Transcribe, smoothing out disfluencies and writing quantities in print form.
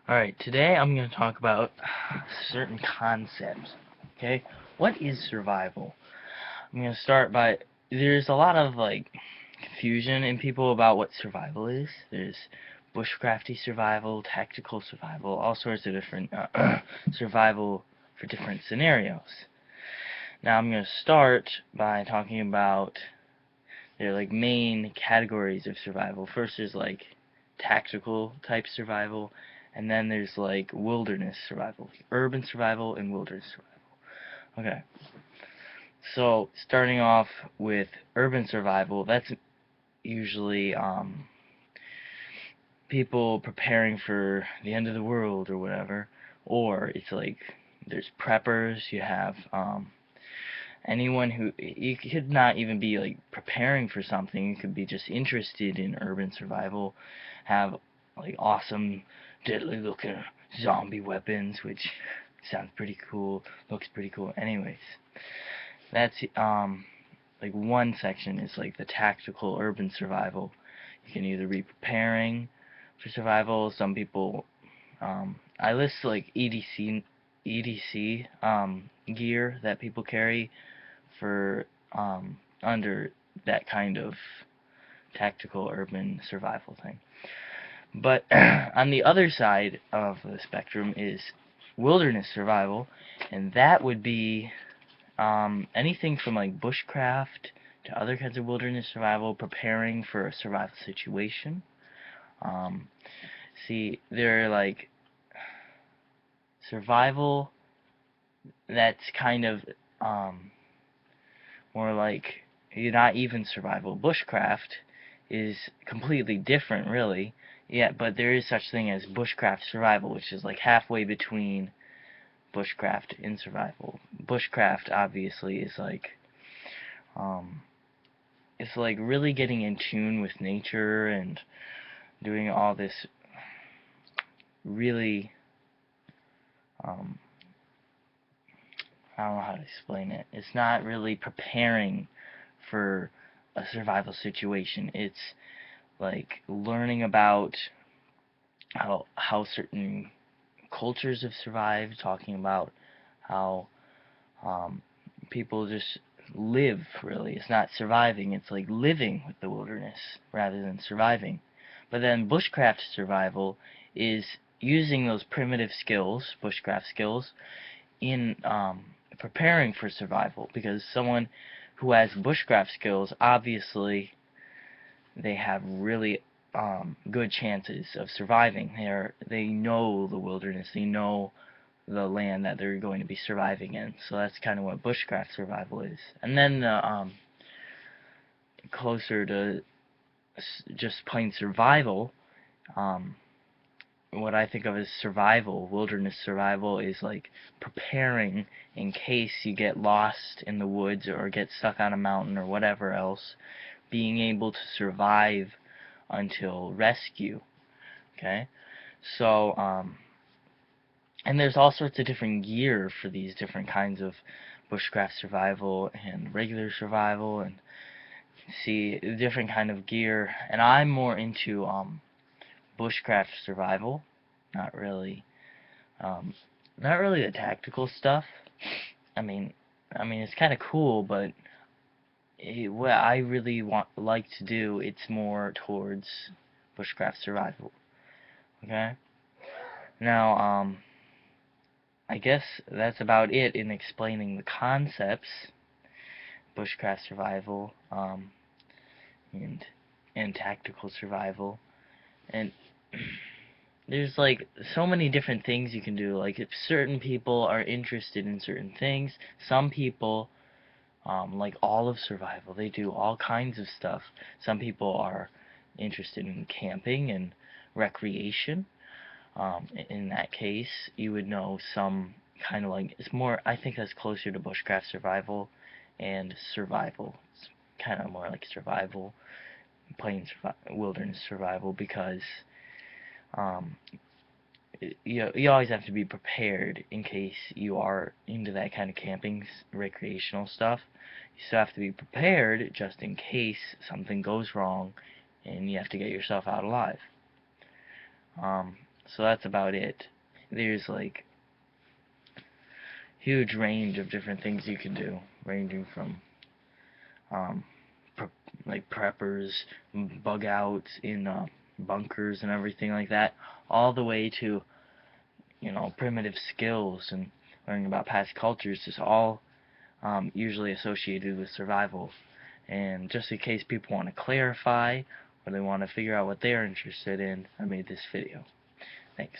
Alright, today I'm going to talk about certain concepts. Okay? What is survival? I'm going to start by there's a lot of confusion in people about what survival is. There's bushcrafty survival, tactical survival, all sorts of different survival for different scenarios. Now I'm going to start by talking about their main categories of survival. First there's tactical type survival, and then there's wilderness survival, urban survival and wilderness survival. Okay, so starting off with urban survival, that's usually people preparing for the end of the world or whatever, or it's there's preppers. You have anyone who, you could not even be preparing for something, you could be just interested in urban survival, have awesome deadly looking zombie weapons, which sounds pretty cool, looks pretty cool. Anyways, that's one section is the tactical urban survival. You can either be preparing for survival. Some people, I list EDC gear that people carry for under that kind of tactical urban survival thing. But on the other side of the spectrum is wilderness survival, and that would be anything from bushcraft to other kinds of wilderness survival, preparing for a survival situation. Um, See, they're survival that's kind of more you're not even survival. Bushcraft is completely different, really. Yeah, but there is such thing as bushcraft survival, which is halfway between bushcraft and survival. Bushcraft obviously is um, it's really getting in tune with nature and doing all this really um, I don't know how to explain it. It's not really preparing for a survival situation. It's learning about how certain cultures have survived, talking about how um, people just live, really. It's not surviving, it's living with the wilderness rather than surviving. But then bushcraft survival is using those primitive skills, bushcraft skills, in preparing for survival, because someone who has bushcraft skills, obviously they have really good chances of surviving. They know the wilderness, they know the land that they're going to be surviving in. So that's kind of what bushcraft survival is. And then closer to just plain survival, um, what I think of as survival, wilderness survival, is preparing in case you get lost in the woods or get stuck on a mountain or whatever else, being able to survive until rescue. Okay, so and there's all sorts of different gear for these different kinds of bushcraft survival and regular survival, and see different kind of gear. And I'm more into bushcraft survival, not really um, not really the tactical stuff. I mean, it's kind of cool, but what I really like to do, it's more towards bushcraft survival. Okay. Now, I guess that's about it in explaining the concepts, bushcraft survival, and tactical survival, and there's so many different things you can do. If certain people are interested in certain things, some people like all of survival, they do all kinds of stuff. Some people are interested in camping and recreation. In that case, you would know some kind of it's more, I think that's closer to bushcraft survival and survival. It's kind of more like survival, plain wilderness survival, because um, you always have to be prepared in case you are into that kind of camping, recreational stuff. You still have to be prepared just in case something goes wrong and you have to get yourself out alive. So that's about it. There's like huge range of different things you can do, ranging from um, pre like preppers, bug outs in bunkers and everything like that, all the way to, you know, primitive skills and learning about past cultures is all usually associated with survival. And just in case people want to clarify or they want to figure out what they're interested in, I made this video. Thanks.